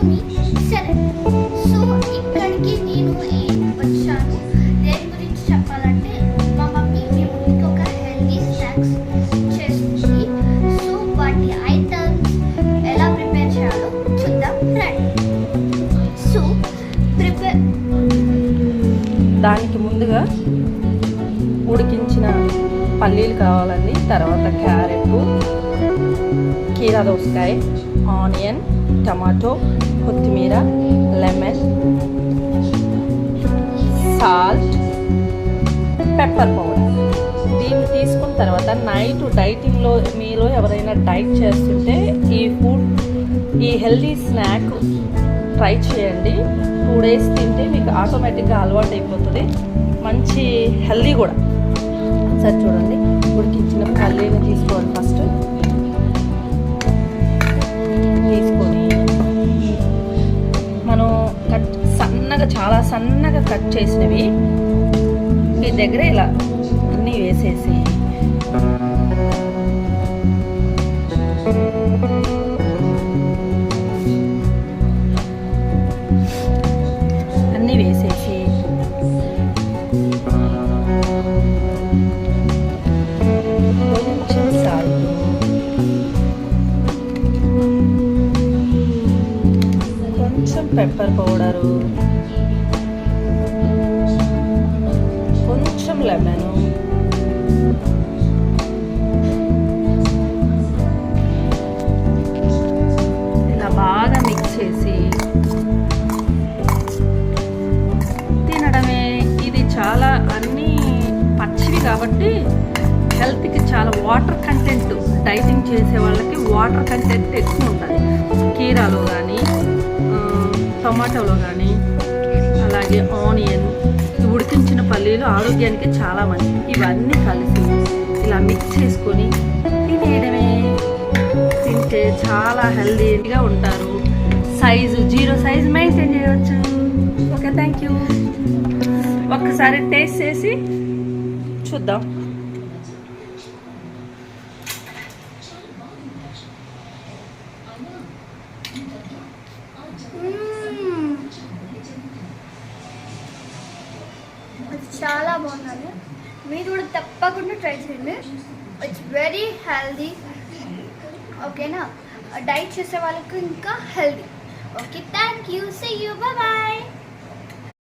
మీ Sarath. So ఇక్కడికి నేను ఏం వచ్చాను దేని గురించి చెప్పాలంటే మా మమ్మీ మేము ఇంకొక హెల్దీ స్నాక్స్ చేస్తుంది. సో వాటి ఐటమ్స్ ఎలా ప్రిపేర్ చేయాలో చూద్దాం రండి. సో దానికి ముందుగా ఉడికించిన పల్లీలు కావాలండి. తర్వాత క్యారెట్, కీరా దోసకాయ, ఆనియన్, టమాటో, కొత్తిమీర, లెమన్, సాల్ట్, పెప్పర్ పౌడర్. దీన్ని తీసుకున్న తర్వాత నైట్ డైటింగ్లో మీరు ఎవరైనా డైట్ చేస్తుంటే ఈ హెల్దీ స్నాక్ ట్రై చేయండి. 2 days తింటే మీకు ఆటోమేటిక్గా అలవాటు అయిపోతుంది. మంచి హెల్దీ కూడా. సరే చూడండి, ఉడికించిన పల్లీని తీసుకోవాలి. ఫస్ట్ తీసుకొని మనం చాలా సన్నగా కట్ చేసినవి మీ దగ్గర ఇలా అన్నీ వేసేసి కొంచెం సాల్ట్, కొంచెం పెప్పర్ పౌడరు, కొంచెం లెమను, ఇలా బాగా మిక్స్ చేసి తినడమే. ఇది చాలా అన్నీ పచ్చివి కాబట్టి హెల్త్కి చాలా వాటర్ కంటెంట్, డైటింగ్ చేసే వాళ్ళకి వాటర్ కంటెంట్ ఎక్కువ ఉంటుంది. కీరాలో కానీ టమాటోలో కానీ అలాగే ఆనియన్, ఉడికించిన పల్లీలు ఆరోగ్యానికి చాలా మంచిది. ఇవన్నీ కలిసి ఇలా మిక్స్ చేసుకొని తినేయడమే. తింటే చాలా హెల్తీగా ఉంటారు. సైజు 0 సైజు మెయింటైన్ చేయవచ్చు. Okay, thank you. ఒక్కసారి టేస్ట్ చేసి చూద్దాం. చాలా బాగుంది. మీరు కూడా తప్పకుండా ట్రై చేయండి. It's very healthy. ఓకేనా, డైట్ చేసే వాళ్ళకు ఇంకా healthy. Okay, thank you. See you. Bye bye.